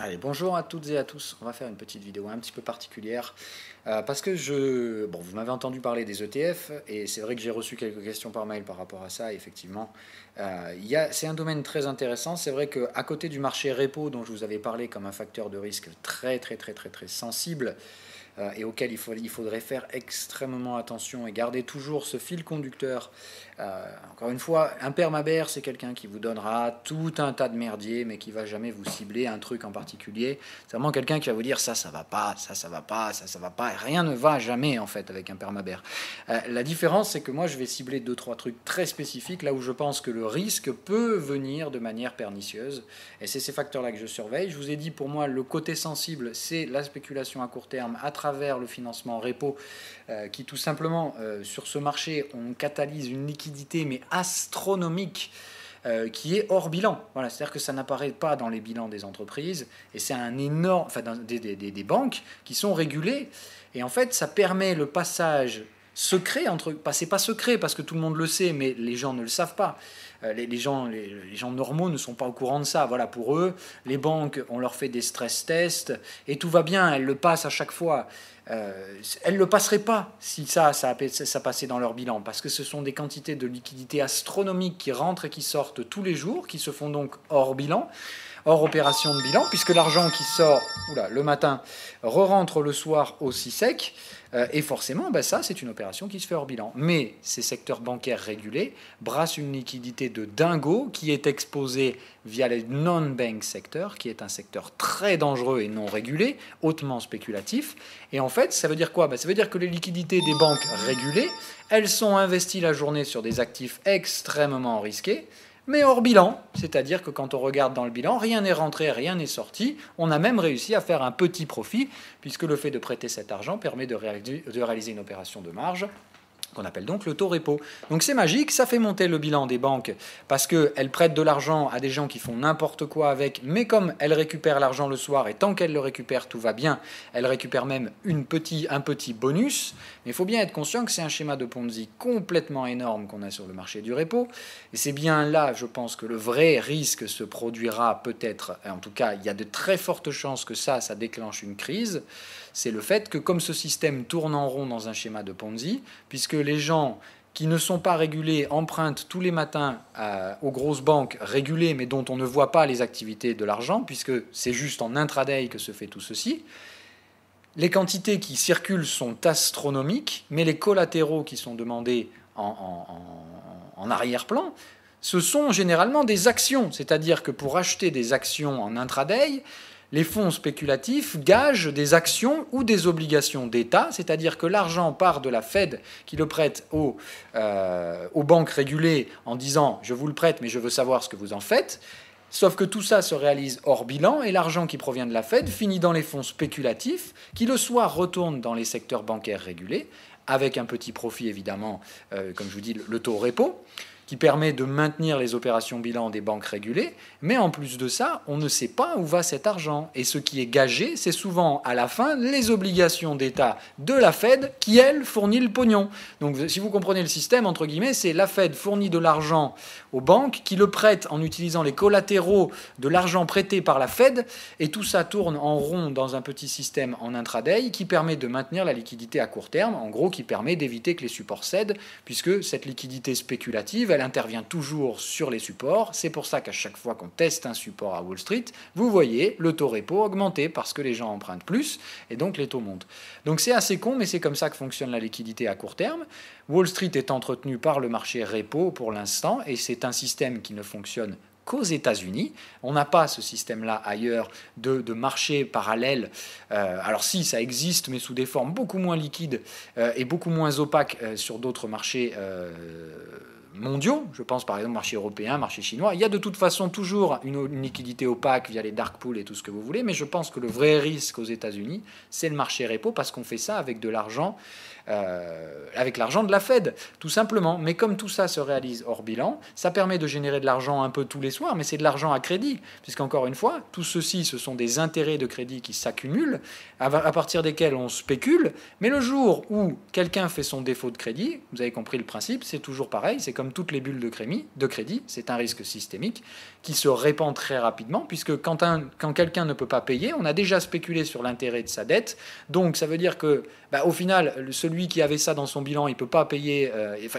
Allez, bonjour à toutes et à tous. On va faire une petite vidéo un petit peu particulière parce que vous m'avez entendu parler des ETF et c'est vrai que j'ai reçu quelques questions par mail par rapport à ça. Et effectivement, c'est un domaine très intéressant. C'est vrai qu'à côté du marché repo dont je vous avais parlé comme un facteur de risque très très très très très sensible, et auquel il faudrait faire extrêmement attention et garder toujours ce fil conducteur. Encore une fois, un permabère, c'est quelqu'un qui vous donnera tout un tas de merdier, mais qui va jamais vous cibler un truc en particulier. C'est vraiment quelqu'un qui va vous dire ça va pas, ça va pas, ça va pas. Et rien ne va jamais en fait avec un permabère. La différence, c'est que moi, je vais cibler 2-3 trucs très spécifiques là où je pense que le risque peut venir de manière pernicieuse. Et c'est ces facteurs-là que je surveille. Je vous ai dit, pour moi, le côté sensible, c'est la spéculation à court terme à travers le financement repo, qui tout simplement, sur ce marché, on catalyse une liquidité mais astronomique, qui est hors bilan. Voilà, c'est-à-dire que ça n'apparaît pas dans les bilans des entreprises, et c'est un énorme, enfin, des banques qui sont régulées, et en fait, ça permet le passage secret entre, c'est pas secret parce que tout le monde le sait, mais les gens ne le savent pas. Les gens normaux ne sont pas au courant de ça. Voilà, pour eux, les banques, on leur fait des stress tests et tout va bien, elles le passent à chaque fois. Elles ne le passeraient pas si ça passait dans leur bilan, parce que ce sont des quantités de liquidités astronomiques qui rentrent et qui sortent tous les jours, qui se font donc hors bilan, hors opération de bilan, puisque l'argent qui sort le matin re-rentre le soir aussi sec, et forcément, ça, c'est une opération qui se fait hors bilan. Mais ces secteurs bancaires régulés brassent une liquidité de dingo qui est exposée via les non-bank sectors, qui est un secteur très dangereux et non régulé, hautement spéculatif. Et en fait, ça veut dire quoi ? Ça veut dire que les liquidités des banques régulées, elles sont investies la journée sur des actifs extrêmement risqués, mais hors bilan, c'est-à-dire que quand on regarde dans le bilan, rien n'est rentré, rien n'est sorti. On a même réussi à faire un petit profit, puisque le fait de prêter cet argent permet de réaliser une opération de marge, qu'on appelle donc le taux repo. Donc c'est magique, ça fait monter le bilan des banques parce qu'elles prêtent de l'argent à des gens qui font n'importe quoi avec, mais comme elles récupèrent l'argent le soir, et tant qu'elles le récupèrent, tout va bien, elles récupèrent même un petit bonus. Mais il faut bien être conscient que c'est un schéma de Ponzi complètement énorme qu'on a sur le marché du repo. Et c'est bien là, je pense, que le vrai risque se produira peut-être, en tout cas, il y a de très fortes chances que ça déclenche une crise. C'est le fait que comme ce système tourne en rond dans un schéma de Ponzi, puisque les gens qui ne sont pas régulés empruntent tous les matins aux grosses banques régulées, mais dont on ne voit pas les activités de l'argent, puisque c'est juste en intraday que se fait tout ceci. Les quantités qui circulent sont astronomiques, mais les collatéraux qui sont demandés en arrière-plan, ce sont généralement des actions. C'est-à-dire que pour acheter des actions en intraday, les fonds spéculatifs gagent des actions ou des obligations d'État, c'est-à-dire que l'argent part de la Fed qui le prête aux banques régulées en disant « je vous le prête, mais je veux savoir ce que vous en faites ». Sauf que tout ça se réalise hors bilan et l'argent qui provient de la Fed finit dans les fonds spéculatifs qui le soir retournent dans les secteurs bancaires régulés, avec un petit profit évidemment, comme je vous dis, le taux repo, qui permet de maintenir les opérations bilan des banques régulées, mais en plus de ça, on ne sait pas où va cet argent. Et ce qui est gagé, c'est souvent à la fin les obligations d'État de la Fed qui, elle, fournit le pognon. Donc si vous comprenez le système, entre guillemets, c'est la Fed fournit de l'argent aux banques qui le prêtent en utilisant les collatéraux de l'argent prêté par la Fed, et tout ça tourne en rond dans un petit système en intraday qui permet de maintenir la liquidité à court terme, en gros qui permet d'éviter que les supports cèdent, puisque cette liquidité spéculative, elle intervient toujours sur les supports. C'est pour ça qu'à chaque fois qu'on teste un support à Wall Street, vous voyez le taux repo augmenter parce que les gens empruntent plus et donc les taux montent. Donc c'est assez con, mais c'est comme ça que fonctionne la liquidité à court terme. Wall Street est entretenu par le marché repo pour l'instant, et c'est un système qui ne fonctionne qu'aux États-Unis. On n'a pas ce système-là ailleurs de marché parallèle. Alors si, ça existe, mais sous des formes beaucoup moins liquides et beaucoup moins opaques sur d'autres marchés mondiaux. Je pense par exemple marché européen, marché chinois. Il y a de toute façon toujours une liquidité opaque via les dark pools et tout ce que vous voulez, mais je pense que le vrai risque aux États-Unis, c'est le marché repo, parce qu'on fait ça avec de l'argent, avec l'argent de la Fed, tout simplement. Mais comme tout ça se réalise hors bilan, ça permet de générer de l'argent un peu tous les soirs, mais c'est de l'argent à crédit, puisqu'encore une fois, tout ceci, ce sont des intérêts de crédit qui s'accumulent, à partir desquels on spécule, mais le jour où quelqu'un fait son défaut de crédit, vous avez compris le principe, c'est toujours pareil, c'est comme toutes les bulles de crédit, c'est un risque systémique qui se répand très rapidement, puisque quand quelqu'un ne peut pas payer, on a déjà spéculé sur l'intérêt de sa dette, donc ça veut dire que, au final, celui qui avait ça dans son bilan, il ne peut pas payer,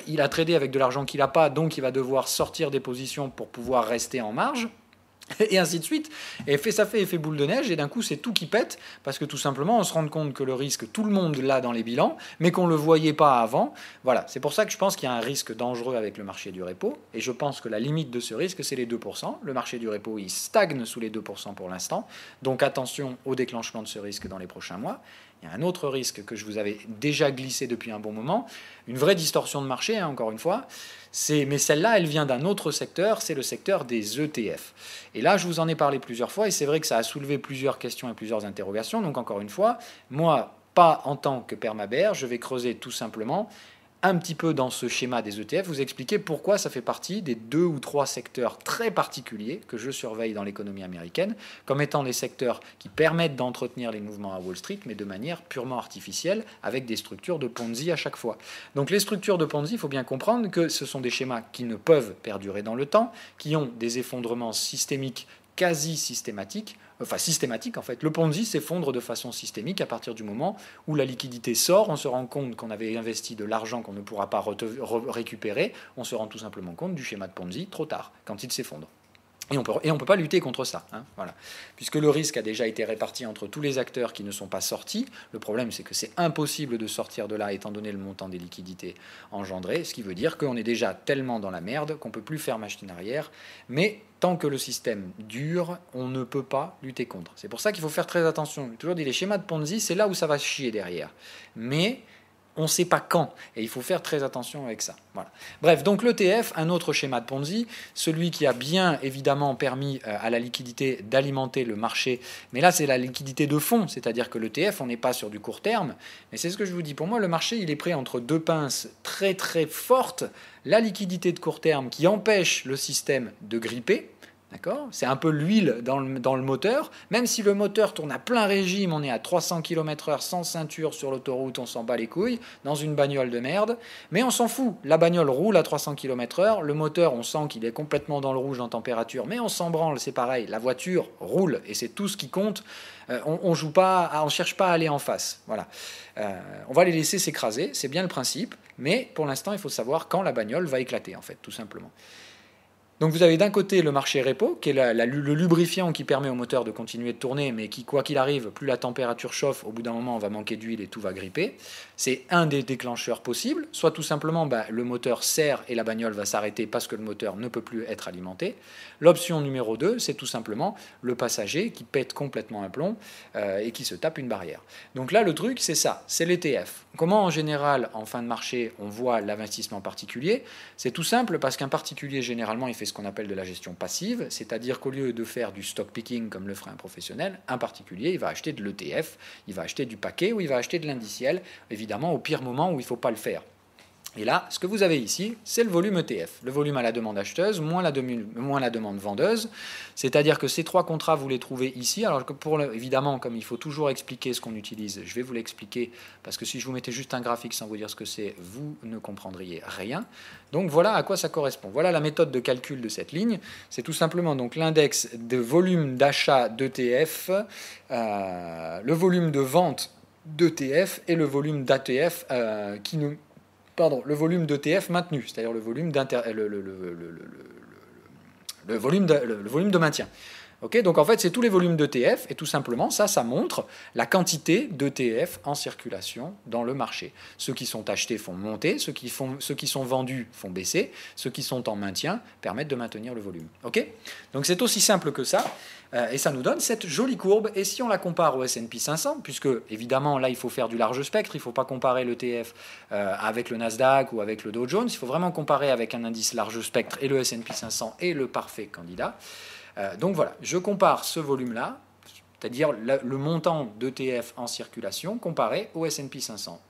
il a tradé avec de l'argent qu'il n'a pas, donc il va devoir sortir des positions pour pouvoir rester en marge, et ainsi de suite. Et ça fait effet boule de neige, et d'un coup, c'est tout qui pète, parce que tout simplement, on se rend compte que le risque, tout le monde l'a dans les bilans, mais qu'on ne le voyait pas avant. Voilà, c'est pour ça que je pense qu'il y a un risque dangereux avec le marché du repo, et je pense que la limite de ce risque, c'est les 2%. Le marché du repo, il stagne sous les 2% pour l'instant, donc attention au déclenchement de ce risque dans les prochains mois. Il y a un autre risque que je vous avais déjà glissé depuis un bon moment, une vraie distorsion de marché, encore une fois, mais celle-là, elle vient d'un autre secteur, c'est le secteur des ETF. Et là, je vous en ai parlé plusieurs fois, et c'est vrai que ça a soulevé plusieurs questions et plusieurs interrogations. Donc encore une fois, moi, pas en tant que permabère, je vais creuser tout simplement un petit peu dans ce schéma des ETF, vous expliquer pourquoi ça fait partie des 2 ou 3 secteurs très particuliers que je surveille dans l'économie américaine, comme étant des secteurs qui permettent d'entretenir les mouvements à Wall Street, mais de manière purement artificielle, avec des structures de Ponzi à chaque fois. Donc les structures de Ponzi, il faut bien comprendre que ce sont des schémas qui ne peuvent perdurer dans le temps, qui ont des effondrements systémiques quasi systématiques en fait. Le Ponzi s'effondre de façon systémique à partir du moment où la liquidité sort, on se rend compte qu'on avait investi de l'argent qu'on ne pourra pas récupérer, on se rend tout simplement compte du schéma de Ponzi trop tard, quand il s'effondre. Et on peut pas lutter contre ça, voilà. Puisque le risque a déjà été réparti entre tous les acteurs qui ne sont pas sortis. Le problème, c'est que c'est impossible de sortir de là étant donné le montant des liquidités engendrées, ce qui veut dire qu'on est déjà tellement dans la merde qu'on ne peut plus faire machine arrière. Mais tant que le système dure, on ne peut pas lutter contre. C'est pour ça qu'il faut faire très attention. J'ai toujours dit, les schémas de Ponzi, c'est là où ça va chier derrière. Mais on ne sait pas quand, et il faut faire très attention avec ça. Voilà. Bref, donc l'ETF, un autre schéma de Ponzi, celui qui a bien évidemment permis à la liquidité d'alimenter le marché, mais là c'est la liquidité de fond, c'est-à-dire que l'ETF, on n'est pas sur du court terme, mais c'est ce que je vous dis, pour moi le marché il est pris entre 2 pinces très très fortes, la liquidité de court terme qui empêche le système de gripper. D'accord ? C'est un peu l'huile dans le moteur. Même si le moteur tourne à plein régime, on est à 300 km/h sans ceinture sur l'autoroute, on s'en bat les couilles, dans une bagnole de merde. Mais on s'en fout. La bagnole roule à 300 km/h. Le moteur, on sent qu'il est complètement dans le rouge en température, mais on s'en branle, c'est pareil. La voiture roule et c'est tout ce qui compte. On joue pas, on cherche pas à aller en face. Voilà. On va les laisser s'écraser, c'est bien le principe. Mais pour l'instant, il faut savoir quand la bagnole va éclater, en fait, tout simplement. Donc vous avez d'un côté le marché repo, qui est le lubrifiant qui permet au moteur de continuer de tourner, mais qui, quoi qu'il arrive, plus la température chauffe, au bout d'un moment on va manquer d'huile et tout va gripper. C'est un des déclencheurs possibles, soit tout simplement le moteur serre et la bagnole va s'arrêter parce que le moteur ne peut plus être alimenté. L'option numéro 2, c'est tout simplement le passager qui pète complètement un plomb et qui se tape une barrière. Donc là le truc c'est ça, c'est l'ETF. Comment en général en fin de marché on voit l'investissement particulier? C'est tout simple parce qu'un particulier généralement il fait ce qu'on appelle de la gestion passive, c'est-à-dire qu'au lieu de faire du stock picking comme le ferait un professionnel, un particulier il va acheter de l'ETF, il va acheter du paquet ou il va acheter de l'indiciel, évidemment au pire moment où il ne faut pas le faire. Et là, ce que vous avez ici, c'est le volume ETF. Le volume à la demande acheteuse, moins la demande vendeuse. C'est-à-dire que ces 3 contrats, vous les trouvez ici. Alors que évidemment, comme il faut toujours expliquer ce qu'on utilise, je vais vous l'expliquer, parce que si je vous mettais juste un graphique sans vous dire ce que c'est, vous ne comprendriez rien. Donc voilà à quoi ça correspond. Voilà la méthode de calcul de cette ligne. C'est tout simplement donc l'index de volume d'achat d'ETF, le volume de vente d'ETF et le volume d'ATF le volume d'ETF maintenu, c'est-à-dire le volume de maintien. Okay, donc en fait, c'est tous les volumes d'ETF, et tout simplement, ça montre la quantité d'ETF en circulation dans le marché. Ceux qui sont achetés font monter, ceux qui sont vendus font baisser, ceux qui sont en maintien permettent de maintenir le volume. Okay, donc c'est aussi simple que ça, et ça nous donne cette jolie courbe, et si on la compare au S&P 500, puisque évidemment là il faut faire du large spectre, il ne faut pas comparer l'ETF avec le Nasdaq ou avec le Dow Jones, il faut vraiment comparer avec un indice large spectre, et le S&P 500 est le parfait candidat. Donc voilà, je compare ce volume-là, c'est-à-dire le montant d'ETF en circulation comparé au S&P 500.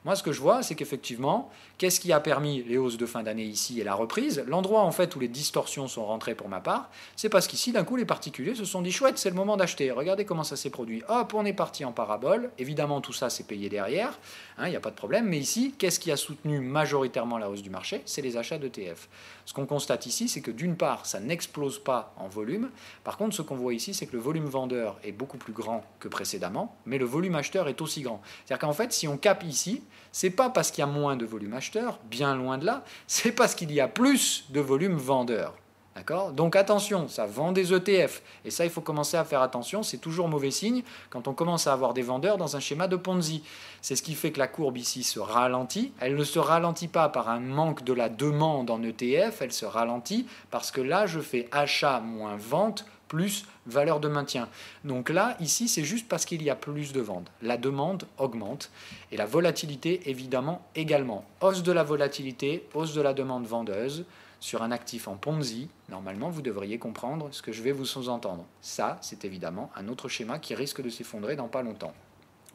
Moi, ce que je vois, c'est qu'effectivement, qu'est-ce qui a permis les hausses de fin d'année ici et la reprise? L'endroit en fait où les distorsions sont rentrées pour ma part, c'est parce qu'ici, d'un coup, les particuliers se sont dit chouette, c'est le moment d'acheter. Regardez comment ça s'est produit. Hop, on est parti en parabole. Évidemment, tout ça, c'est payé derrière. Il n'y a pas de problème. Mais ici, qu'est-ce qui a soutenu majoritairement la hausse du marché? C'est les achats d'ETF. Ce qu'on constate ici, c'est que d'une part, ça n'explose pas en volume. Par contre, ce qu'on voit ici, c'est que le volume vendeur est beaucoup plus grand que précédemment, mais le volume acheteur est aussi grand. C'est-à-dire qu'en fait, si on capte ici, c'est pas parce qu'il y a moins de volume acheteur, bien loin de là, c'est parce qu'il y a plus de volume vendeur. D'accord? Donc attention, ça vend des ETF. Et ça, il faut commencer à faire attention. C'est toujours mauvais signe quand on commence à avoir des vendeurs dans un schéma de Ponzi. C'est ce qui fait que la courbe ici se ralentit. Elle ne se ralentit pas par un manque de la demande en ETF. Elle se ralentit parce que là, je fais achat moins vente plus valeur de maintien. Donc là, ici, c'est juste parce qu'il y a plus de ventes. La demande augmente et la volatilité, évidemment, également. Hausse de la volatilité, hausse de la demande vendeuse. Sur un actif en Ponzi, normalement, vous devriez comprendre ce que je vais vous sous-entendre. Ça, c'est évidemment un autre schéma qui risque de s'effondrer dans pas longtemps.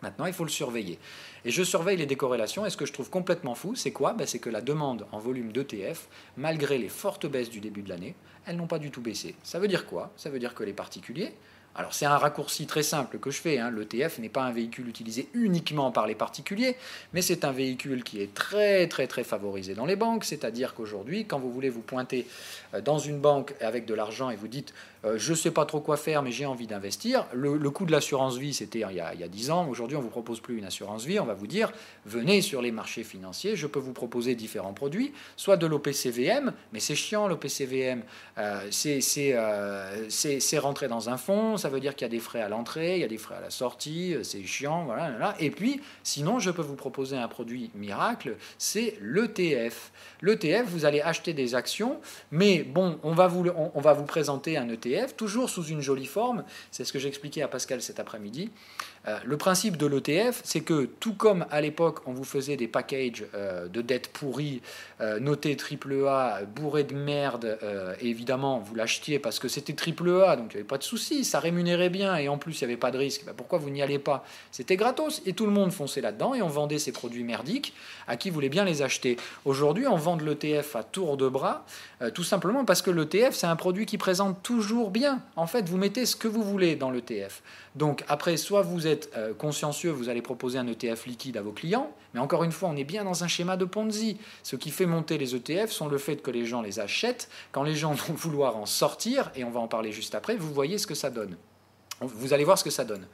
Maintenant, il faut le surveiller. Et je surveille les décorrélations. Et ce que je trouve complètement fou, c'est quoi? C'est que la demande en volume d'ETF, malgré les fortes baisses du début de l'année, elles n'ont pas du tout baissé. Ça veut dire quoi? Ça veut dire que les particuliers... Alors c'est un raccourci très simple que je fais, l'ETF n'est pas un véhicule utilisé uniquement par les particuliers, mais c'est un véhicule qui est très très très favorisé dans les banques, c'est-à-dire qu'aujourd'hui, quand vous voulez vous pointer dans une banque avec de l'argent et vous dites je ne sais pas trop quoi faire mais j'ai envie d'investir, le coût de l'assurance vie c'était il y a 10 ans, aujourd'hui on ne vous propose plus une assurance vie, on va vous dire venez sur les marchés financiers, je peux vous proposer différents produits, soit de l'OPCVM, mais c'est chiant l'OPCVM, c'est rentrer dans un fonds, ça veut dire qu'il y a des frais à l'entrée, il y a des frais à la sortie, c'est chiant, voilà. Et puis, sinon, je peux vous proposer un produit miracle, c'est l'ETF. L'ETF, vous allez acheter des actions, mais bon, on va vous présenter un ETF, toujours sous une jolie forme, c'est ce que j'expliquais à Pascal cet après-midi. Le principe de l'ETF, c'est que tout comme à l'époque, on vous faisait des packages de dettes pourries, notés AAA, bourrés de merde, et évidemment, vous l'achetiez parce que c'était AAA, donc il n'y avait pas de souci, ça rémunérait bien, et en plus, il n'y avait pas de risque. Pourquoi vous n'y allez pas? C'était gratos, et tout le monde fonçait là-dedans, et on vendait ces produits merdiques à qui voulait bien les acheter. Aujourd'hui, on vend de l'ETF à tour de bras, tout simplement parce que l'ETF, c'est un produit qui présente toujours bien. En fait, vous mettez ce que vous voulez dans l'ETF. Donc après, soit vous êtes consciencieux, vous allez proposer un ETF liquide à vos clients, mais encore une fois, on est bien dans un schéma de Ponzi. Ce qui fait monter les ETF sont le fait que les gens les achètent, quand les gens vont vouloir en sortir, et on va en parler juste après, vous voyez ce que ça donne. Vous allez voir ce que ça donne.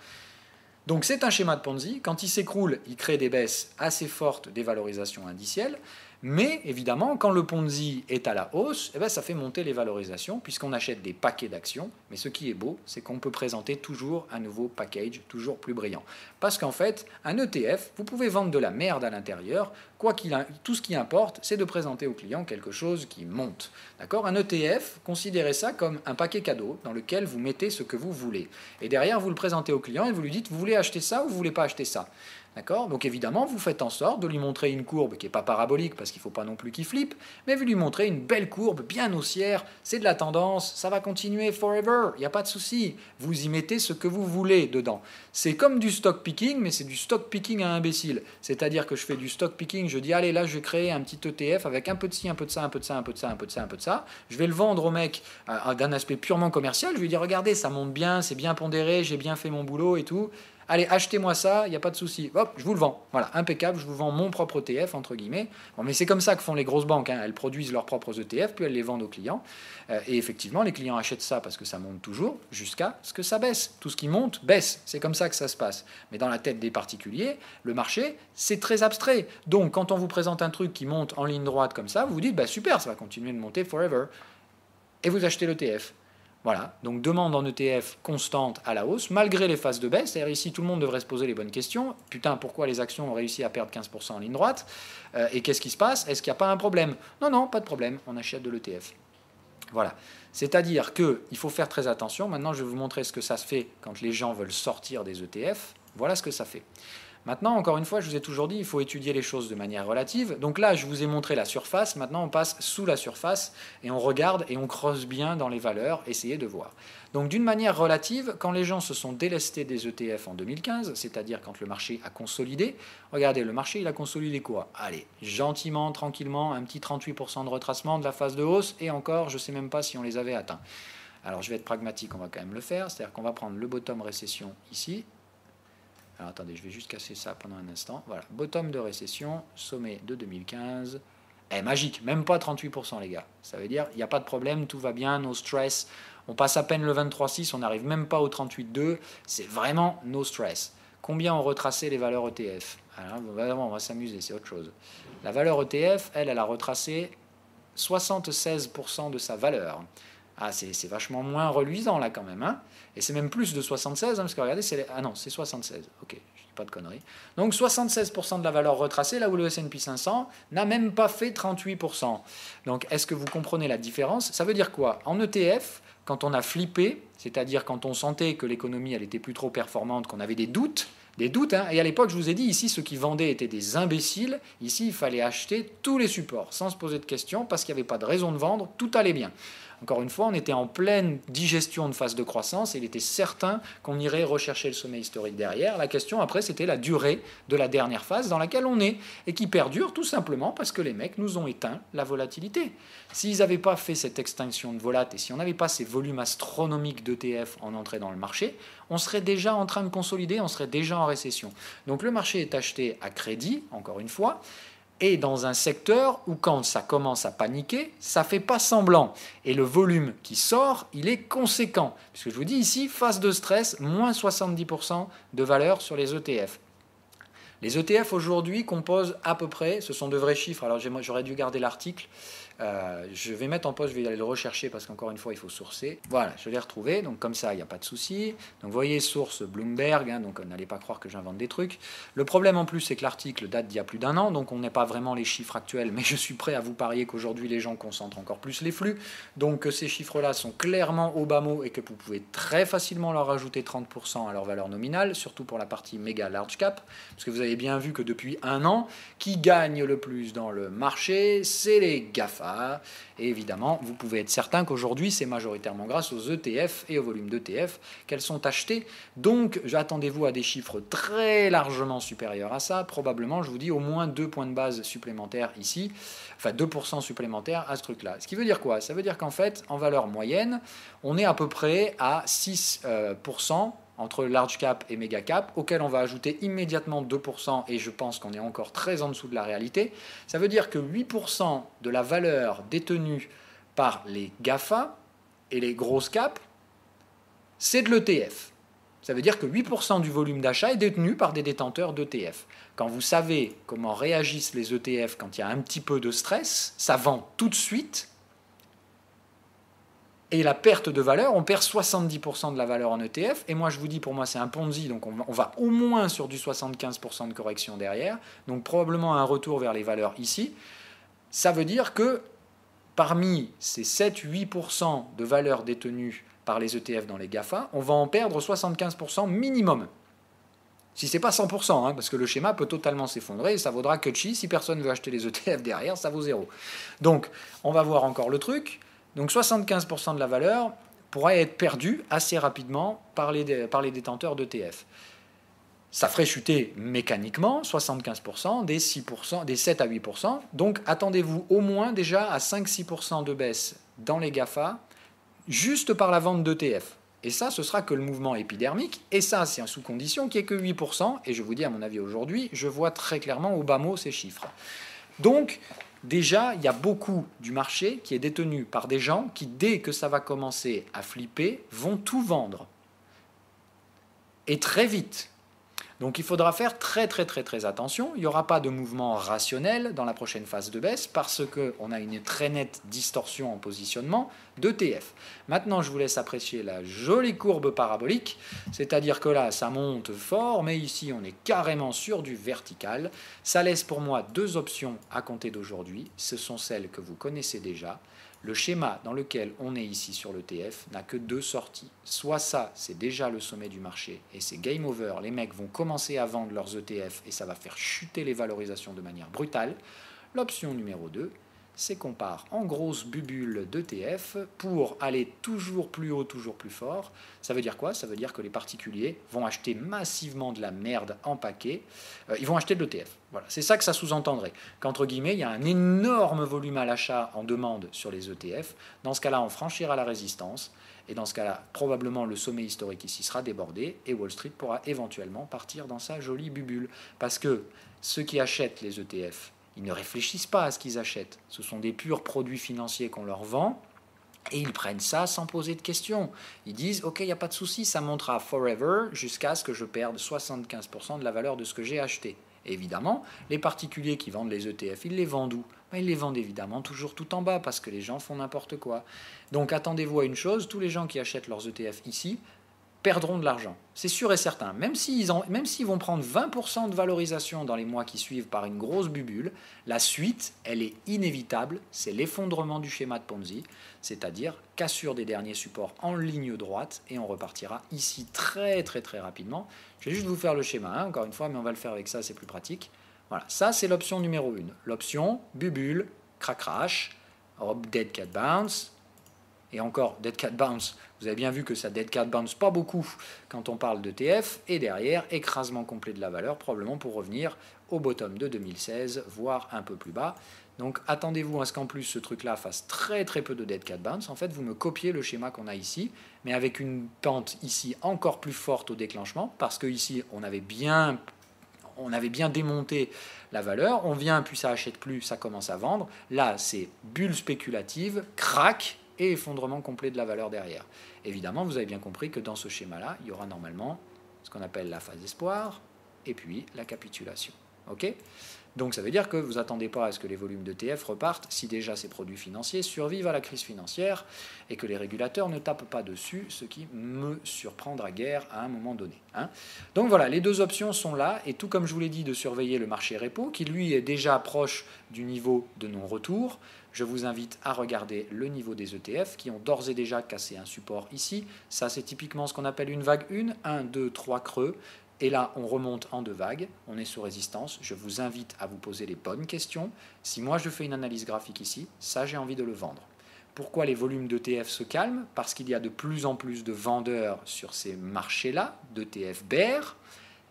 Donc c'est un schéma de Ponzi, quand il s'écroule, il crée des baisses assez fortes des valorisations indicielles, mais évidemment, quand le Ponzi est à la hausse, ça fait monter les valorisations puisqu'on achète des paquets d'actions. Mais ce qui est beau, c'est qu'on peut présenter toujours un nouveau package, toujours plus brillant. Parce qu'en fait, un ETF, vous pouvez vendre de la merde à l'intérieur. Tout ce qui importe, c'est de présenter au client quelque chose qui monte. D'accord? Un ETF, considérez ça comme un paquet cadeau dans lequel vous mettez ce que vous voulez. Et derrière, vous le présentez au client et vous lui dites, vous voulez acheter ça ou vous voulez pas acheter ça? D'accord? Donc évidemment, vous faites en sorte de lui montrer une courbe qui n'est pas parabolique parce qu'il ne faut pas non plus qu'il flippe, mais vous lui montrez une belle courbe bien haussière, c'est de la tendance, ça va continuer forever, il n'y a pas de souci. Vous y mettez ce que vous voulez dedans. C'est comme du stock picking, mais c'est du stock picking à imbécile. C'est-à-dire que je fais du stock picking, je dis allez là je vais créer un petit ETF avec un peu de ci, un peu de ça, un peu de ça, un peu de ça, un peu de ça, un peu de ça. Je vais le vendre au mec d'un aspect purement commercial, je vais lui dire regardez ça monte bien, c'est bien pondéré, j'ai bien fait mon boulot et tout. Allez, achetez-moi ça, il n'y a pas de souci. Hop, je vous le vends. Voilà, impeccable, je vous vends mon propre ETF, entre guillemets. Bon, mais c'est comme ça que font les grosses banques. Elles produisent leurs propres ETF, puis elles les vendent aux clients. Et effectivement, les clients achètent ça parce que ça monte toujours, jusqu'à ce que ça baisse. Tout ce qui monte, baisse. C'est comme ça que ça se passe. Mais dans la tête des particuliers, le marché, c'est très abstrait. Donc, quand on vous présente un truc qui monte en ligne droite comme ça, vous vous dites, super, ça va continuer de monter forever. Et vous achetez l'ETF. Voilà, donc demande en ETF constante à la hausse, malgré les phases de baisse. C'est-à-dire ici, tout le monde devrait se poser les bonnes questions. Putain, pourquoi les actions ont réussi à perdre 15% en ligne droite? Et qu'est-ce qui se passe? Est-ce qu'il n'y a pas un problème? Non, pas de problème, on achète de l'ETF. Voilà, c'est-à-dire qu'il faut faire très attention. Maintenant, je vais vous montrer ce que ça se fait quand les gens veulent sortir des ETF. Voilà ce que ça fait. Maintenant, encore une fois, je vous ai toujours dit, il faut étudier les choses de manière relative. Donc là, je vous ai montré la surface. Maintenant, on passe sous la surface et on regarde et on creuse bien dans les valeurs, essayez de voir. Donc d'une manière relative, quand les gens se sont délestés des ETF en 2015, c'est-à-dire quand le marché a consolidé, regardez, le marché, il a consolidé quoi? Allez, gentiment, tranquillement, un petit 38% de retracement de la phase de hausse, et encore, je ne sais même pas si on les avait atteints. Alors je vais être pragmatique, on va quand même le faire, c'est-à-dire qu'on va prendre le bottom récession ici. Alors attendez, je vais juste casser ça pendant un instant. Voilà, bottom de récession, sommet de 2015. Magique, même pas 38% les gars. Ça veut dire, il n'y a pas de problème, tout va bien, no stress. On passe à peine le 23,6, on n'arrive même pas au 38,2. C'est vraiment no stress. Combien ont retracé les valeurs ETF? Alors, on va s'amuser, c'est autre chose. La valeur ETF, elle a retracé 76% de sa valeur. Ah, c'est vachement moins reluisant là quand même. Hein, et c'est même plus de 76, parce que regardez, ah non, c'est 76. Ok, je dis pas de conneries. Donc 76% de la valeur retracée, là où le S&P 500 n'a même pas fait 38%. Donc est-ce que vous comprenez la différence? Ça veut dire quoi? En ETF, quand on a flippé, c'est-à-dire quand on sentait que l'économie elle était plus trop performante, qu'on avait des doutes, hein, et à l'époque, je vous ai dit, ici, ceux qui vendaient étaient des imbéciles. Ici, il fallait acheter tous les supports, sans se poser de questions, parce qu'il n'y avait pas de raison de vendre, tout allait bien. Encore une fois, on était en pleine digestion de phase de croissance et il était certain qu'on irait rechercher le sommet historique derrière. La question après, c'était la durée de la dernière phase dans laquelle on est et qui perdure tout simplement parce que les mecs nous ont éteint la volatilité. S'ils n'avaient pas fait cette extinction de volat et si on n'avait pas ces volumes astronomiques d'ETF en entrée dans le marché, on serait déjà en train de consolider, on serait déjà en récession. Donc le marché est acheté à crédit, encore une fois, et dans un secteur où quand ça commence à paniquer, ça ne fait pas semblant. Et le volume qui sort, il est conséquent. Puisque je vous dis ici, phase de stress, moins 70% de valeur sur les ETF. Les ETF aujourd'hui composent à peu près, ce sont de vrais chiffres, alors j'aurais dû garder l'article, je vais mettre en pause, je vais aller le rechercher parce qu'encore une fois il faut sourcer. Voilà, je l'ai retrouvé, donc comme ça il n'y a pas de souci. Donc vous voyez, source Bloomberg, hein, donc n'allez pas croire que j'invente des trucs. Le problème en plus c'est que l'article date d'il y a plus d'un an, donc on n'est pas vraiment les chiffres actuels, mais je suis prêt à vous parier qu'aujourd'hui les gens concentrent encore plus les flux, donc que ces chiffres-là sont clairement au bas mot et que vous pouvez très facilement leur rajouter 30% à leur valeur nominale, surtout pour la partie méga large cap, parce que vous avez bien vu que depuis un an, qui gagne le plus dans le marché, c'est les GAFA. Et évidemment, vous pouvez être certain qu'aujourd'hui, c'est majoritairement grâce aux ETF et au volume d'ETF qu'elles sont achetées. Donc, attendez-vous à des chiffres très largement supérieurs à ça. Probablement, je vous dis, au moins 2 points de base supplémentaires ici, enfin 2% supplémentaires à ce truc-là. Ce qui veut dire quoi? Ça veut dire qu'en fait, en valeur moyenne, on est à peu près à 6% entre large cap et méga cap, auquel on va ajouter immédiatement 2%, et je pense qu'on est encore très en dessous de la réalité. Ça veut dire que 8% de la valeur détenue par les GAFA et les grosses caps, c'est de l'ETF. Ça veut dire que 8% du volume d'achat est détenu par des détenteurs d'ETF. Quand vous savez comment réagissent les ETF quand il y a un petit peu de stress, ça vend tout de suite. Et la perte de valeur, on perd 70% de la valeur en ETF. Et moi, je vous dis, pour moi, c'est un Ponzi. Donc, on va au moins sur du 75% de correction derrière. Donc, probablement un retour vers les valeurs ici. Ça veut dire que parmi ces 7-8% de valeurs détenues par les ETF dans les GAFA, on va en perdre 75% minimum. Si ce n'est pas 100%, hein, parce que le schéma peut totalement s'effondrer et ça vaudra que chi. Si personne ne veut acheter les ETF derrière, ça vaut zéro. Donc, on va voir encore le truc. Donc 75% de la valeur pourrait être perdue assez rapidement par les détenteurs d'ETF. Ça ferait chuter mécaniquement 75% des 6%, des 7 à 8%. Donc attendez-vous au moins déjà à 5-6% de baisse dans les GAFA, juste par la vente d'ETF. Et ça, ce sera que le mouvement épidermique. Et ça, c'est sous condition qu'il n'y ait que 8%. Et je vous dis, à mon avis, aujourd'hui, je vois très clairement au bas mot ces chiffres. Donc, déjà, il y a beaucoup du marché qui est détenu par des gens qui, dès que ça va commencer à flipper, vont tout vendre. Et très vite. Donc il faudra faire très attention. Il n'y aura pas de mouvement rationnel dans la prochaine phase de baisse parce qu'on a une très nette distorsion en positionnement d'ETF. Maintenant, je vous laisse apprécier la jolie courbe parabolique, c'est-à-dire que là, ça monte fort, mais ici, on est carrément sur du vertical. Ça laisse pour moi deux options à compter d'aujourd'hui. Ce sont celles que vous connaissez déjà. Le schéma dans lequel on est ici sur l'ETF n'a que deux sorties. Soit ça, c'est déjà le sommet du marché et c'est game over, les mecs vont commencer à vendre leurs ETF et ça va faire chuter les valorisations de manière brutale. L'option numéro 2, c'est qu'on part en grosse bulle d'ETF pour aller toujours plus haut, toujours plus fort. Ça veut dire quoi? Ça veut dire que les particuliers vont acheter massivement de la merde en paquet. Ils vont acheter de l'ETF. Voilà, c'est ça que ça sous-entendrait. Qu'entre guillemets, il y a un énorme volume à l'achat en demande sur les ETF. Dans ce cas-là, on franchira la résistance. Et dans ce cas-là, probablement le sommet historique ici sera débordé et Wall Street pourra éventuellement partir dans sa jolie bulle. Parce que ceux qui achètent les ETF, ils ne réfléchissent pas à ce qu'ils achètent. Ce sont des purs produits financiers qu'on leur vend et ils prennent ça sans poser de questions. Ils disent « Ok, il n'y a pas de souci, ça montera forever jusqu'à ce que je perde 75% de la valeur de ce que j'ai acheté. » Évidemment, les particuliers qui vendent les ETF, ils les vendent où? Ils les vendent évidemment toujours tout en bas parce que les gens font n'importe quoi. Donc attendez-vous à une chose, tous les gens qui achètent leurs ETF ici perdront de l'argent. C'est sûr et certain. Même s'ils vont prendre 20% de valorisation dans les mois qui suivent par une grosse bulle, la suite, elle est inévitable. C'est l'effondrement du schéma de Ponzi, c'est-à-dire cassure des derniers supports en ligne droite et on repartira ici très très très rapidement. Je vais juste vous faire le schéma, encore une fois, mais on va le faire avec ça, c'est plus pratique. Voilà, ça c'est l'option numéro 1. L'option bulle, crash, dead cat bounce. Et encore, dead cat bounce, vous avez bien vu que ça dead cat bounce pas beaucoup quand on parle d'ETF. Et derrière, écrasement complet de la valeur, probablement pour revenir au bottom de 2016, voire un peu plus bas. Donc attendez-vous à ce qu'en plus ce truc-là fasse très très peu de dead cat bounce. En fait, vous me copiez le schéma qu'on a ici, mais avec une pente ici encore plus forte au déclenchement, parce que ici on avait bien démonté la valeur. On vient, puis ça achète plus, ça commence à vendre. Là, c'est bulle spéculative, crack, et effondrement complet de la valeur derrière. Évidemment, vous avez bien compris que dans ce schéma-là, il y aura normalement ce qu'on appelle la phase espoir et puis la capitulation. Ok? Donc ça veut dire que vous n'attendez pas à ce que les volumes d'ETF repartent si déjà ces produits financiers survivent à la crise financière et que les régulateurs ne tapent pas dessus, ce qui me surprendra guère à un moment donné. Hein. Donc voilà, les deux options sont là, et tout comme je vous l'ai dit de surveiller le marché repo, qui lui est déjà proche du niveau de non-retour, je vous invite à regarder le niveau des ETF qui ont d'ores et déjà cassé un support ici. Ça, c'est typiquement ce qu'on appelle une vague 1, 2, 3 creux. Et là, on remonte en deux vagues, on est sous résistance. Je vous invite à vous poser les bonnes questions. Si moi, je fais une analyse graphique ici, ça, j'ai envie de le vendre. Pourquoi les volumes d'ETF se calment? Parce qu'il y a de plus en plus de vendeurs sur ces marchés-là, d'ETF bear.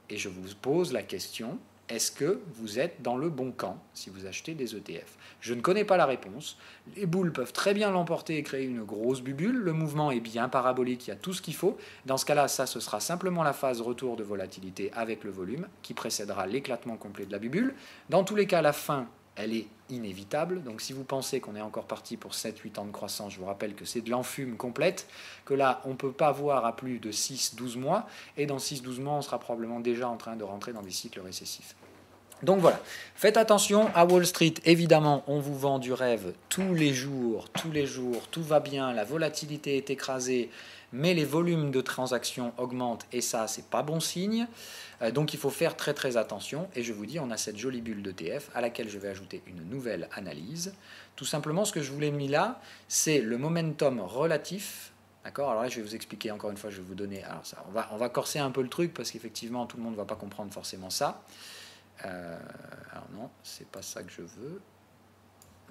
Et je vous pose la question, est-ce que vous êtes dans le bon camp si vous achetez des ETF? Je ne connais pas la réponse. Les boules peuvent très bien l'emporter et créer une grosse bulle. Le mouvement est bien parabolique, il y a tout ce qu'il faut. Dans ce cas-là, ça, ce sera simplement la phase retour de volatilité avec le volume qui précédera l'éclatement complet de la bulle. Dans tous les cas, la fin, elle est inévitable. Donc si vous pensez qu'on est encore parti pour 7-8 ans de croissance, je vous rappelle que c'est de l'enfume complète, que là, on ne peut pas voir à plus de 6-12 mois. Et dans 6-12 mois, on sera probablement déjà en train de rentrer dans des cycles récessifs. Donc voilà, faites attention à Wall Street, évidemment on vous vend du rêve tous les jours, tout va bien, la volatilité est écrasée, mais les volumes de transactions augmentent et ça c'est pas bon signe, donc il faut faire très très attention et je vous dis on a cette jolie bulle d'ETF à laquelle je vais ajouter une nouvelle analyse. Tout simplement ce que je vous l'ai mis là, c'est le momentum relatif. D'accord. Alors là, je vais vous expliquer encore une fois, je vais vous donner. Alors ça, on va corser un peu le truc parce qu'effectivement, tout le monde ne va pas comprendre forcément ça. Alors non, c'est pas ça que je veux.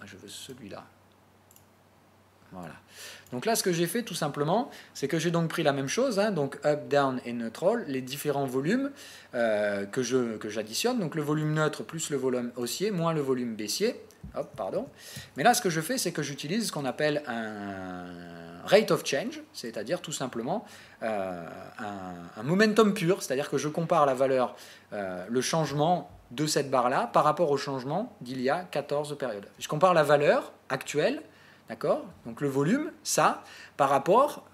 Je veux celui-là. Voilà. Donc là, ce que j'ai fait tout simplement, c'est que j'ai donc pris la même chose, hein, donc up, down et neutral, les différents volumes que j'additionne. Donc le volume neutre plus le volume haussier moins le volume baissier. Hop, pardon. Mais là, ce que je fais, c'est que j'utilise ce qu'on appelle un rate of change, c'est-à-dire tout simplement un momentum pur, c'est-à-dire que je compare la valeur, le changement de cette barre-là par rapport au changement d'il y a 14 périodes. Je compare la valeur actuelle, d'accord, donc le volume, ça, par rapport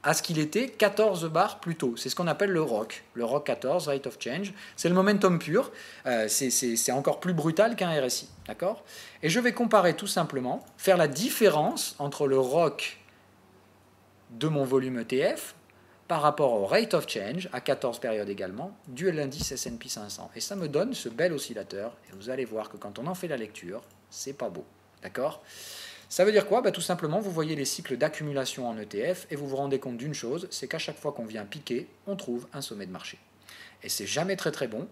à ce qu'il était 14 barres plus tôt. C'est ce qu'on appelle le ROC 14, Rate of Change. C'est le momentum pur. C'est encore plus brutal qu'un RSI. D'accord ? Et je vais comparer tout simplement, faire la différence entre le ROC de mon volume ETF par rapport au Rate of Change, à 14 périodes également, du l'indice S&P 500. Et ça me donne ce bel oscillateur. Et vous allez voir que quand on en fait la lecture, c'est pas beau. D'accord ? Ça veut dire quoi? Tout simplement, vous voyez les cycles d'accumulation en ETF et vous vous rendez compte d'une chose, c'est qu'à chaque fois qu'on vient piquer, on trouve un sommet de marché. Et c'est jamais très très bon.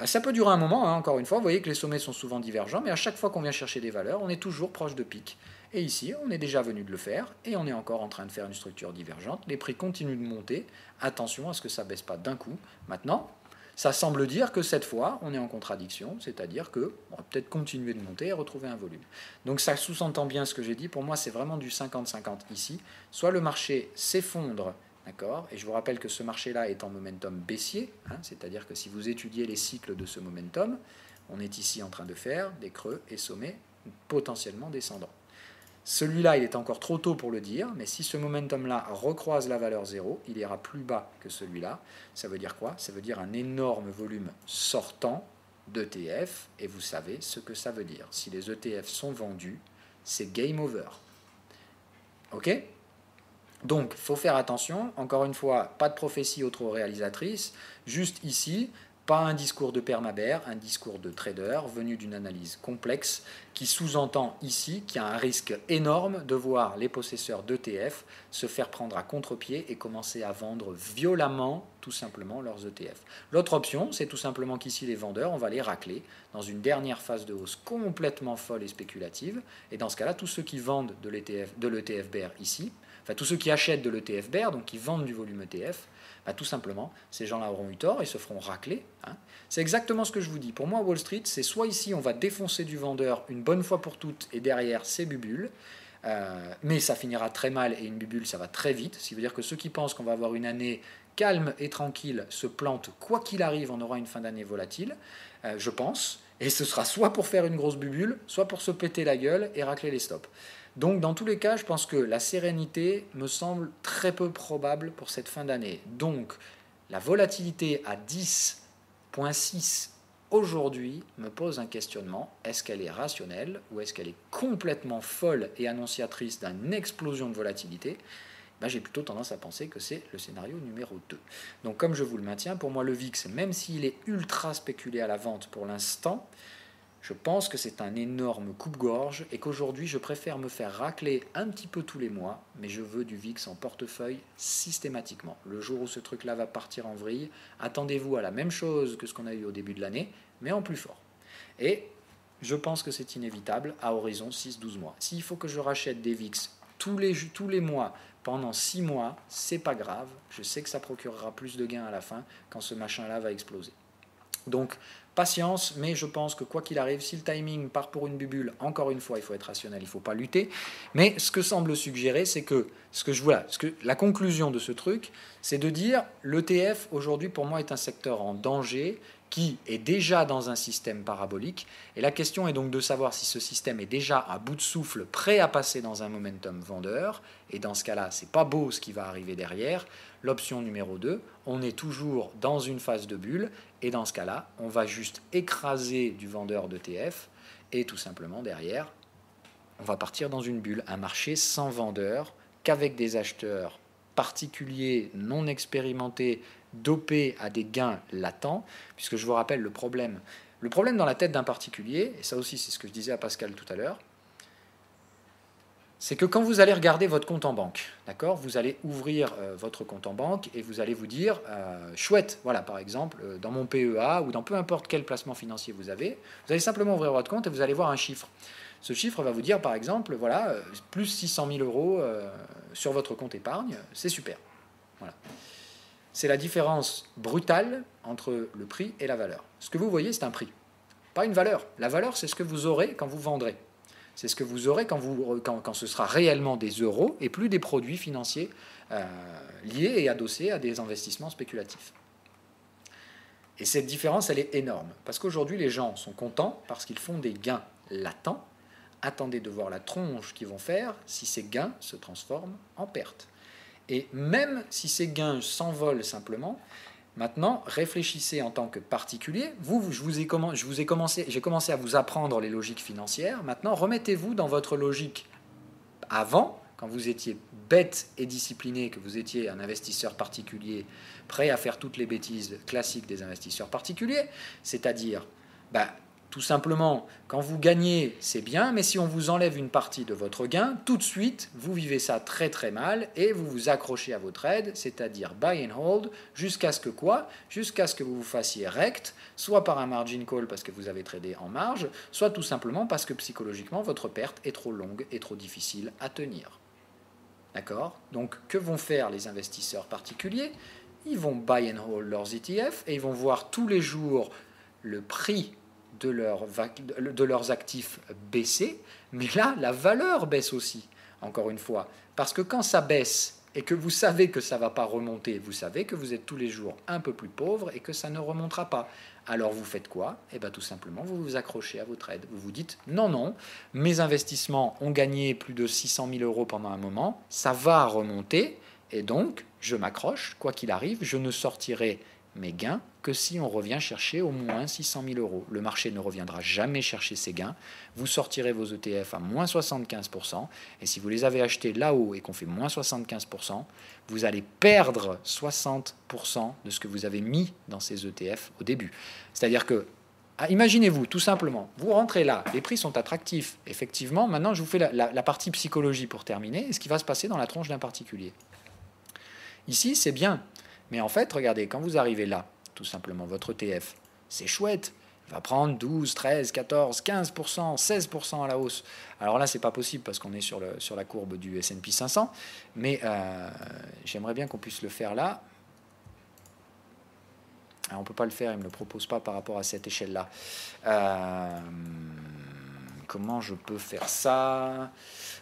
Ça peut durer un moment, hein, encore une fois, vous voyez que les sommets sont souvent divergents, mais à chaque fois qu'on vient chercher des valeurs, on est toujours proche de pic. Et ici, on est déjà venu de le faire, et on est encore en train de faire une structure divergente. Les prix continuent de monter, attention à ce que ça ne baisse pas d'un coup. Maintenant, ça semble dire que cette fois, on est en contradiction, c'est-à-dire qu'on va peut-être continuer de monter et retrouver un volume. Donc ça sous-entend bien ce que j'ai dit, pour moi c'est vraiment du 50-50 ici. Soit le marché s'effondre, d'accord, et je vous rappelle que ce marché-là est en momentum baissier, hein, c'est-à-dire que si vous étudiez les cycles de ce momentum, on est ici en train de faire des creux et sommets potentiellement descendants. Celui-là, il est encore trop tôt pour le dire, mais si ce momentum-là recroise la valeur 0, il ira plus bas que celui-là. Ça veut dire quoi? Ça veut dire un énorme volume sortant d'ETF, et vous savez ce que ça veut dire. Si les ETF sont vendus, c'est game over. Ok? Donc, il faut faire attention. Encore une fois, pas de prophétie auto-réalisatrice. Juste ici, pas un discours de permabère, un discours de trader venu d'une analyse complexe qui sous-entend ici qu'il y a un risque énorme de voir les possesseurs d'ETF se faire prendre à contre-pied et commencer à vendre violemment tout simplement leurs ETF. L'autre option, c'est tout simplement qu'ici les vendeurs, on va les racler dans une dernière phase de hausse complètement folle et spéculative. Et dans ce cas-là, tous ceux qui vendent de l'ETF bear ici, enfin tous ceux qui achètent de l'ETF bear, donc qui vendent du volume ETF, tout simplement, ces gens-là auront eu tort et se feront racler. Hein. C'est exactement ce que je vous dis. Pour moi, Wall Street, c'est soit ici, on va défoncer du vendeur une bonne fois pour toutes, et derrière, c'est bubule, mais ça finira très mal, et une bubule, ça va très vite. Ce qui veut dire que ceux qui pensent qu'on va avoir une année calme et tranquille se plantent. Quoi qu'il arrive, on aura une fin d'année volatile, je pense, et ce sera soit pour faire une grosse bubule, soit pour se péter la gueule et racler les stops. Donc dans tous les cas, je pense que la sérénité me semble très peu probable pour cette fin d'année. Donc la volatilité à 10,6 aujourd'hui me pose un questionnement. Est-ce qu'elle est rationnelle ou est-ce qu'elle est complètement folle et annonciatrice d'une explosion de volatilité? J'ai plutôt tendance à penser que c'est le scénario numéro 2. Donc comme je vous le maintiens, pour moi le VIX, même s'il est ultra spéculé à la vente pour l'instant, je pense que c'est un énorme coupe-gorge et qu'aujourd'hui, je préfère me faire racler un petit peu tous les mois, mais je veux du VIX en portefeuille systématiquement. Le jour où ce truc-là va partir en vrille, attendez-vous à la même chose que ce qu'on a eu au début de l'année, mais en plus fort. Et je pense que c'est inévitable à horizon 6-12 mois. S'il faut que je rachète des VIX tous les mois pendant 6 mois, c'est pas grave. Je sais que ça procurera plus de gains à la fin quand ce machin-là va exploser. Donc, patience, mais je pense que quoi qu'il arrive, si le timing part pour une bubule, encore une fois, il faut être rationnel, il ne faut pas lutter. Mais ce que semble suggérer, c'est que, la conclusion de ce truc, c'est de dire l'ETF, aujourd'hui, pour moi, est un secteur en danger qui est déjà dans un système parabolique. Et la question est donc de savoir si ce système est déjà à bout de souffle, prêt à passer dans un momentum vendeur. Et dans ce cas-là, c'est pas beau ce qui va arriver derrière. L'option numéro 2, on est toujours dans une phase de bulle. Et dans ce cas-là, on va juste écraser du vendeur d'ETF. Et tout simplement, derrière, on va partir dans une bulle. Un marché sans vendeur, qu'avec des acheteurs particuliers, non expérimentés, dopés à des gains latents, puisque je vous rappelle le problème dans la tête d'un particulier, et ça aussi c'est ce que je disais à Pascal tout à l'heure, c'est que quand vous allez regarder votre compte en banque, d'accord, vous allez ouvrir votre compte en banque et vous allez vous dire, chouette, voilà, par exemple, dans mon PEA ou dans peu importe quel placement financier vous allez simplement ouvrir votre compte et vous allez voir un chiffre. Ce chiffre va vous dire, par exemple, voilà, plus 600 000 euros sur votre compte épargne, c'est super. Voilà. C'est la différence brutale entre le prix et la valeur. Ce que vous voyez, c'est un prix, pas une valeur. La valeur, c'est ce que vous aurez quand vous vendrez. C'est ce que vous aurez quand ce sera réellement des euros et plus des produits financiers liés et adossés à des investissements spéculatifs. Et cette différence, elle est énorme. Parce qu'aujourd'hui, les gens sont contents parce qu'ils font des gains latents. Attendez de voir la tronche qu'ils vont faire si ces gains se transforment en pertes. Et même si ces gains s'envolent simplement, maintenant, réfléchissez en tant que particulier. J'ai commencé à vous apprendre les logiques financières. Maintenant, remettez-vous dans votre logique avant, quand vous étiez bête et discipliné, que vous étiez un investisseur particulier, prêt à faire toutes les bêtises classiques des investisseurs particuliers, c'est-à-dire Tout simplement, quand vous gagnez, c'est bien, mais si on vous enlève une partie de votre gain, tout de suite, vous vivez ça très très mal et vous vous accrochez à vos trades, c'est-à-dire buy and hold, jusqu'à ce que quoi? Jusqu'à ce que vous vous fassiez rect, soit par un margin call parce que vous avez tradé en marge, soit tout simplement parce que psychologiquement, votre perte est trop longue et trop difficile à tenir. D'accord? Donc, que vont faire les investisseurs particuliers? Ils vont buy and hold leurs ETF et ils vont voir tous les jours le prix de leurs actifs baisser, mais là, la valeur baisse aussi, encore une fois. Parce que quand ça baisse et que vous savez que ça ne va pas remonter, vous savez que vous êtes tous les jours un peu plus pauvre et que ça ne remontera pas. Alors vous faites quoi? Eh bien tout simplement, vous vous accrochez à vos trades. Vous vous dites, non, non, mes investissements ont gagné plus de 600 000 euros pendant un moment, ça va remonter, et donc je m'accroche, quoi qu'il arrive, je ne sortirai mes gains que si on revient chercher au moins 600 000 euros. Le marché ne reviendra jamais chercher ses gains. Vous sortirez vos ETF à moins 75%. Et si vous les avez achetés là-haut et qu'on fait moins 75%, vous allez perdre 60% de ce que vous avez mis dans ces ETF au début. C'est-à-dire que, imaginez-vous, tout simplement, vous rentrez là, les prix sont attractifs. Effectivement, maintenant je vous fais la partie psychologie pour terminer, et ce qui va se passer dans la tronche d'un particulier. Ici, c'est bien. Mais en fait, regardez, quand vous arrivez là, tout simplement, votre ETF, c'est chouette. Il va prendre 12, 13, 14, 15%, 16% à la hausse. Alors là, ce n'est pas possible parce qu'on est sur la courbe du S&P 500. Mais j'aimerais bien qu'on puisse le faire là. Alors, on ne peut pas le faire, il ne me le propose pas par rapport à cette échelle-là. Comment je peux faire ça?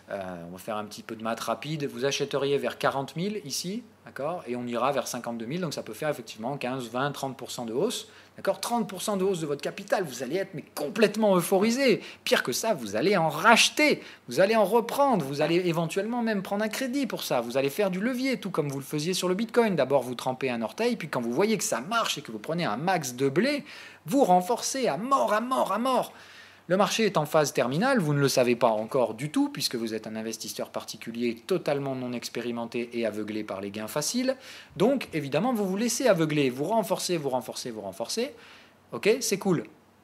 On va faire un petit peu de maths rapide. Vous achèteriez vers 40 000 ici, d'accord? Et on ira vers 52 000, donc ça peut faire effectivement 15, 20, 30% de hausse. D'accord? 30% de hausse de votre capital, vous allez être mais complètement euphorisé. Pire que ça, vous allez en racheter, vous allez en reprendre, vous allez éventuellement même prendre un crédit pour ça. Vous allez faire du levier, tout comme vous le faisiez sur le Bitcoin. D'abord, vous trempez un orteil, puis quand vous voyez que ça marche et que vous prenez un max de blé, vous renforcez à mort, à mort, à mort. Le marché est en phase terminale, vous ne le savez pas encore du tout, puisque vous êtes un investisseur particulier totalement non expérimenté et aveuglé par les gains faciles. Donc, évidemment, vous vous laissez aveugler, vous renforcez, vous renforcez, vous renforcez. Ok, c'est cool,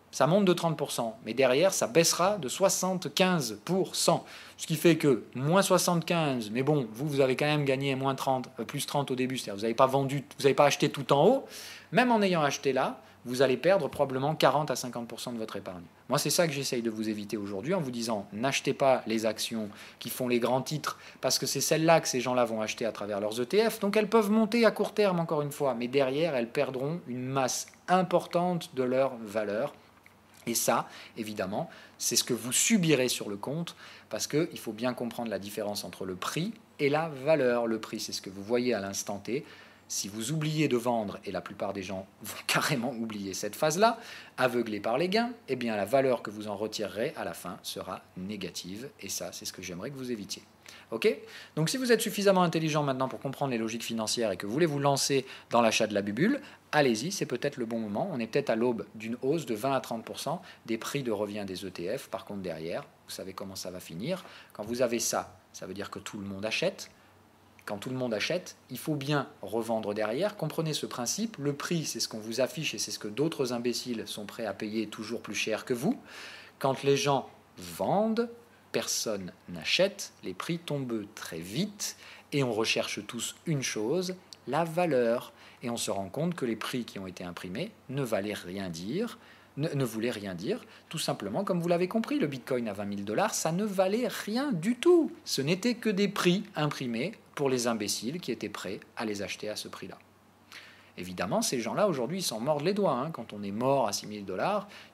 ça monte de 30%, mais derrière, ça baissera de 75%. Ce qui fait que, moins 75, mais bon, vous avez quand même gagné moins 30, plus 30 au début, c'est-à-dire vous n'avez pas vendu, vous n'avez pas acheté tout en haut, même en ayant acheté là, vous allez perdre probablement 40 à 50% de votre épargne. Moi, c'est ça que j'essaye de vous éviter aujourd'hui en vous disant, n'achetez pas les actions qui font les grands titres, parce que c'est celles-là que ces gens-là vont acheter à travers leurs ETF, donc elles peuvent monter à court terme, encore une fois, mais derrière, elles perdront une masse importante de leur valeur. Et ça, évidemment, c'est ce que vous subirez sur le compte, parce qu'il faut bien comprendre la différence entre le prix et la valeur. Le prix, c'est ce que vous voyez à l'instant T. Si vous oubliez de vendre, et la plupart des gens vont carrément oublier cette phase-là, aveuglés par les gains, eh bien la valeur que vous en retirerez à la fin sera négative. Et ça, c'est ce que j'aimerais que vous évitiez. Ok? Donc si vous êtes suffisamment intelligent maintenant pour comprendre les logiques financières et que vous voulez vous lancer dans l'achat de la bubule, allez-y, c'est peut-être le bon moment. On est peut-être à l'aube d'une hausse de 20 à 30% des prix de revient des ETF. Par contre, derrière, vous savez comment ça va finir. Quand vous avez ça, ça veut dire que tout le monde achète. Quand tout le monde achète, il faut bien revendre derrière. Comprenez ce principe. Le prix, c'est ce qu'on vous affiche et c'est ce que d'autres imbéciles sont prêts à payer toujours plus cher que vous. Quand les gens vendent, personne n'achète. Les prix tombent très vite et on recherche tous une chose, la valeur. Et on se rend compte que les prix qui ont été imprimés ne valaient rien dire, ne voulait rien dire, tout simplement, comme vous l'avez compris, le Bitcoin à 20 000 $, ça ne valait rien du tout. Ce n'était que des prix imprimés pour les imbéciles qui étaient prêts à les acheter à ce prix-là. Évidemment, ces gens-là, aujourd'hui, ils s'en mordent les doigts. Hein. Quand on est mort à 6 000 $,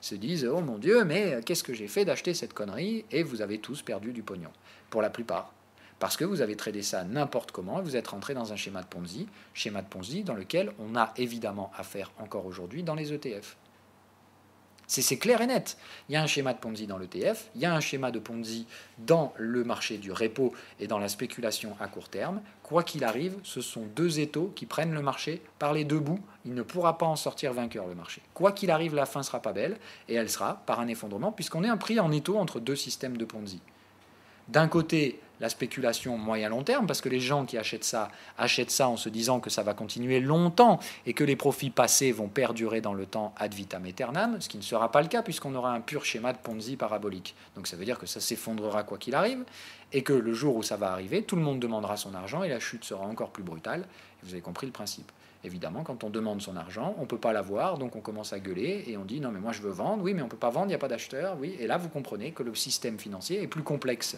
ils se disent « Oh mon Dieu, mais qu'est-ce que j'ai fait d'acheter cette connerie ?» Et vous avez tous perdu du pognon, pour la plupart. Parce que vous avez tradé ça n'importe comment et vous êtes rentré dans un schéma de Ponzi dans lequel on a évidemment affaire encore aujourd'hui dans les ETF. C'est clair et net. Il y a un schéma de Ponzi dans l'ETF, il y a un schéma de Ponzi dans le marché du repo et dans la spéculation à court terme. Quoi qu'il arrive, ce sont deux étaux qui prennent le marché par les deux bouts. Il ne pourra pas en sortir vainqueur, le marché. Quoi qu'il arrive, la fin ne sera pas belle et elle sera par un effondrement puisqu'on est pris en étau entre deux systèmes de Ponzi. D'un côté, la spéculation moyen-long terme, parce que les gens qui achètent ça en se disant que ça va continuer longtemps et que les profits passés vont perdurer dans le temps ad vitam aeternam, ce qui ne sera pas le cas puisqu'on aura un pur schéma de Ponzi parabolique. Donc ça veut dire que ça s'effondrera quoi qu'il arrive, et que le jour où ça va arriver, tout le monde demandera son argent et la chute sera encore plus brutale. Et vous avez compris le principe. Évidemment, quand on demande son argent, on ne peut pas l'avoir, donc on commence à gueuler et on dit non mais moi je veux vendre, oui mais on ne peut pas vendre, il n'y a pas d'acheteur, oui. Et là vous comprenez que le système financier est plus complexe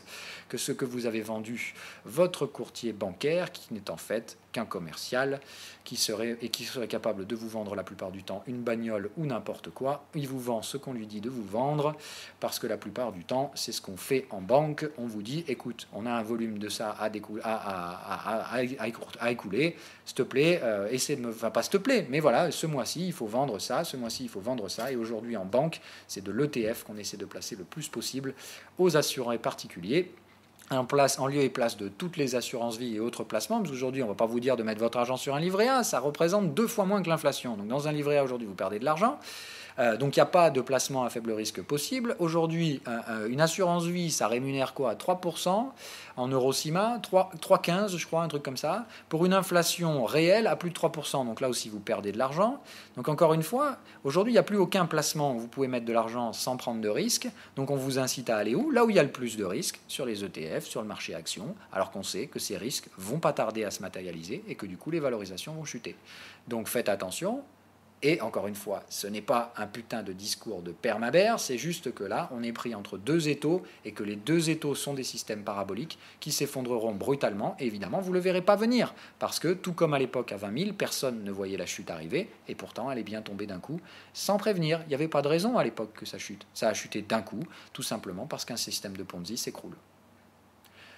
que ce que vous avez vendu votre courtier bancaire, qui n'est en fait qu'un commercial qui serait capable de vous vendre la plupart du temps une bagnole ou n'importe quoi. Il vous vend ce qu'on lui dit de vous vendre, parce que la plupart du temps c'est ce qu'on fait en banque. On vous dit écoute, on a un volume de ça à écouler, s'il te plaît, essaie de me... Enfin, pas s'il te plaît, mais voilà, ce mois-ci, il faut vendre ça, ce mois-ci, il faut vendre ça. Et aujourd'hui, en banque, c'est de l'ETF qu'on essaie de placer le plus possible aux assurés particuliers, en lieu et place de toutes les assurances vie et autres placements, parce qu'aujourd'hui, on ne va pas vous dire de mettre votre argent sur un livret A, ça représente 2 fois moins que l'inflation. Donc dans un livret A, aujourd'hui, vous perdez de l'argent. Donc il n'y a pas de placement à faible risque possible. Aujourd'hui, une assurance vie, ça rémunère quoi à 3% en Eurocima, 3,15 je crois, un truc comme ça, pour une inflation réelle à plus de 3%. Donc là aussi, vous perdez de l'argent. Donc encore une fois, aujourd'hui, il n'y a plus aucun placement où vous pouvez mettre de l'argent sans prendre de risque. Donc on vous incite à aller où? Là où il y a le plus de risques, sur les ETF, sur le marché action, alors qu'on sait que ces risques vont pas tarder à se matérialiser et que du coup, les valorisations vont chuter. Donc faites attention. Et encore une fois, ce n'est pas un putain de discours de permabère, c'est juste que là, on est pris entre 2 étaux et que les 2 étaux sont des systèmes paraboliques qui s'effondreront brutalement. Et évidemment, vous ne le verrez pas venir, parce que tout comme à l'époque à 20 000, personne ne voyait la chute arriver, et pourtant elle est bien tombée d'un coup, sans prévenir. Il n'y avait pas de raison à l'époque que ça chute. Ça a chuté d'un coup, tout simplement parce qu'un système de Ponzi s'écroule.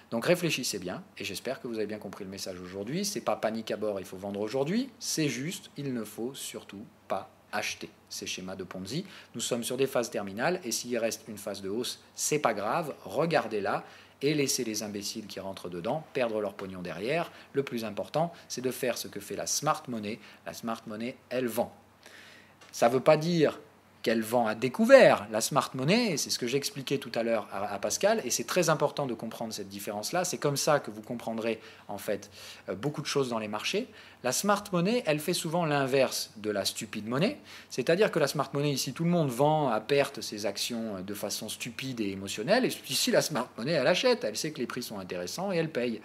Donc réfléchissez bien, et j'espère que vous avez bien compris le message aujourd'hui. C'est pas panique à bord, il faut vendre aujourd'hui, c'est juste, il ne faut surtout pas acheter ces schémas de Ponzi. Nous sommes sur des phases terminales, et s'il reste une phase de hausse, c'est pas grave, regardez-la, et laissez les imbéciles qui rentrent dedans perdre leur pognon derrière. Le plus important, c'est de faire ce que fait la smart money. La smart money, elle vend. Ça ne veut pas dire qu'elle vend à découvert. La smart money, c'est ce que j'expliquais tout à l'heure à Pascal, et c'est très important de comprendre cette différence-là. C'est comme ça que vous comprendrez en fait beaucoup de choses dans les marchés. La smart money, elle fait souvent l'inverse de la stupide monnaie, c'est-à-dire que la smart money, ici, tout le monde vend à perte ses actions de façon stupide et émotionnelle, et ici, la smart money, elle achète, elle sait que les prix sont intéressants et elle paye.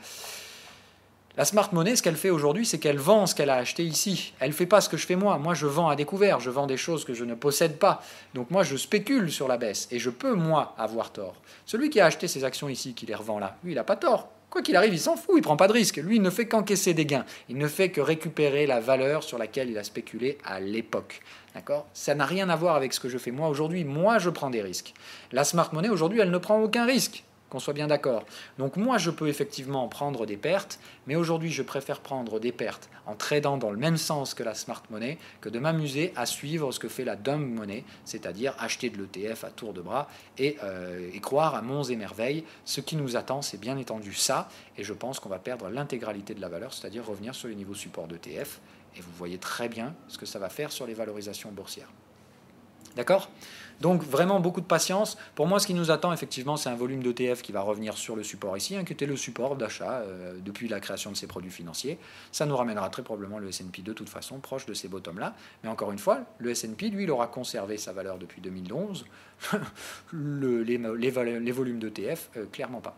La smart money, ce qu'elle fait aujourd'hui, c'est qu'elle vend ce qu'elle a acheté ici. Elle ne fait pas ce que je fais moi. Moi, je vends à découvert. Je vends des choses que je ne possède pas. Donc moi, je spécule sur la baisse. Et je peux, moi, avoir tort. Celui qui a acheté ses actions ici, qui les revend là, lui, il n'a pas tort. Quoi qu'il arrive, il s'en fout. Il ne prend pas de risque. Lui, il ne fait qu'encaisser des gains. Il ne fait que récupérer la valeur sur laquelle il a spéculé à l'époque. D'accord ? Ça n'a rien à voir avec ce que je fais moi aujourd'hui. Moi, je prends des risques. La smart money, aujourd'hui, elle ne prend aucun risque. Qu'on soit bien d'accord. Donc moi, je peux effectivement prendre des pertes, mais aujourd'hui, je préfère prendre des pertes en tradant dans le même sens que la smart money que de m'amuser à suivre ce que fait la dumb money, c'est-à-dire acheter de l'ETF à tour de bras et croire à monts et merveilles. Ce qui nous attend, c'est bien entendu ça, et je pense qu'on va perdre l'intégralité de la valeur, c'est-à-dire revenir sur les niveaux support d'ETF, et vous voyez très bien ce que ça va faire sur les valorisations boursières. D'accord ? Donc vraiment beaucoup de patience. Pour moi, ce qui nous attend effectivement, c'est un volume d'ETF qui va revenir sur le support ici, qui était le support d'achat depuis la création de ces produits financiers. Ça nous ramènera très probablement le S&P de toute façon, proche de ces bottoms-là. Mais encore une fois, le S&P, lui, il aura conservé sa valeur depuis 2011. les volumes d'ETF, clairement pas.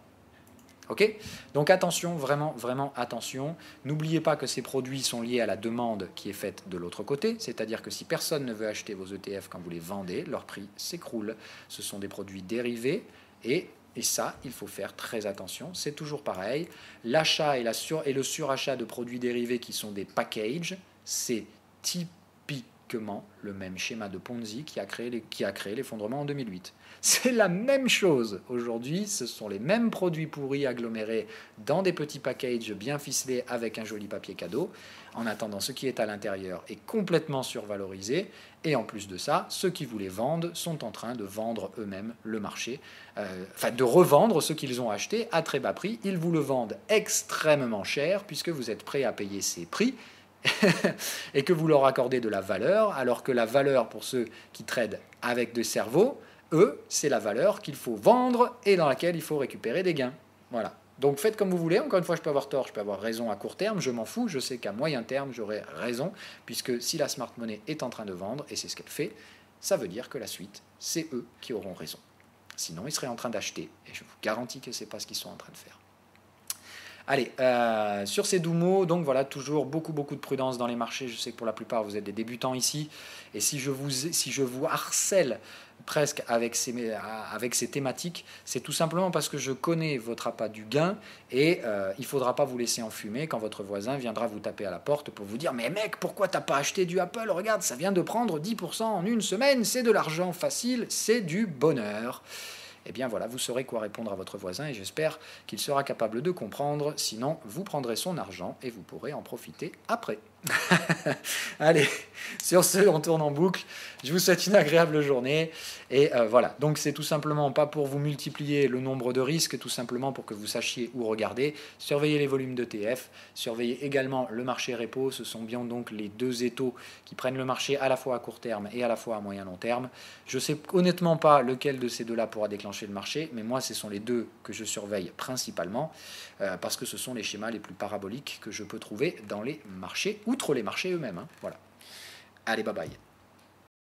Ok ? Donc attention, vraiment, vraiment attention. N'oubliez pas que ces produits sont liés à la demande qui est faite de l'autre côté, c'est-à-dire que si personne ne veut acheter vos ETF quand vous les vendez, leur prix s'écroule. Ce sont des produits dérivés et ça, il faut faire très attention. C'est toujours pareil. L'achat et le surachat de produits dérivés qui sont des packages, c'est typiquement le même schéma de Ponzi qui a créé l'effondrement en 2008. C'est la même chose aujourd'hui, ce sont les mêmes produits pourris agglomérés dans des petits packages bien ficelés avec un joli papier cadeau. En attendant, ce qui est à l'intérieur est complètement survalorisé. Et en plus de ça, ceux qui vous les vendent sont en train de vendre eux-mêmes le marché, de revendre ce qu'ils ont acheté à très bas prix. Ils vous le vendent extrêmement cher puisque vous êtes prêt à payer ces prix et que vous leur accordez de la valeur, alors que la valeur pour ceux qui tradent avec des cerveaux, eux, c'est la valeur qu'il faut vendre et dans laquelle il faut récupérer des gains. Voilà. Donc faites comme vous voulez, encore une fois je peux avoir tort, je peux avoir raison à court terme, je m'en fous, je sais qu'à moyen terme j'aurai raison, puisque si la smart money est en train de vendre, et c'est ce qu'elle fait, ça veut dire que la suite, c'est eux qui auront raison. Sinon ils seraient en train d'acheter, et je vous garantis que ce n'est pas ce qu'ils sont en train de faire. Allez, sur ces doux mots, donc voilà, toujours beaucoup de prudence dans les marchés. Je sais que pour la plupart, vous êtes des débutants ici. Et si je vous harcèle presque avec ces thématiques, c'est tout simplement parce que je connais votre appât du gain et il ne faudra pas vous laisser enfumer quand votre voisin viendra vous taper à la porte pour vous dire « Mais mec, pourquoi t'as pas acheté du Apple? Regarde, ça vient de prendre 10% en une semaine, c'est de l'argent facile, c'est du bonheur !» Eh bien voilà, vous saurez quoi répondre à votre voisin et j'espère qu'il sera capable de comprendre, sinon vous prendrez son argent et vous pourrez en profiter après. Allez, sur ce, on tourne en boucle. Je vous souhaite une agréable journée. Et voilà, donc c'est tout simplement pas pour vous multiplier le nombre de risques, tout simplement pour que vous sachiez où regarder. Surveillez les volumes d'ETF, surveillez également le marché repo. Ce sont bien donc les deux étaux qui prennent le marché à la fois à court terme et à la fois à moyen long terme. Je ne sais honnêtement pas lequel de ces deux-là pourra déclencher le marché, mais moi, ce sont les deux que je surveille principalement, parce que ce sont les schémas les plus paraboliques que je peux trouver dans les marchés, outre les marchés eux-mêmes. Hein. Voilà. Allez, bye bye.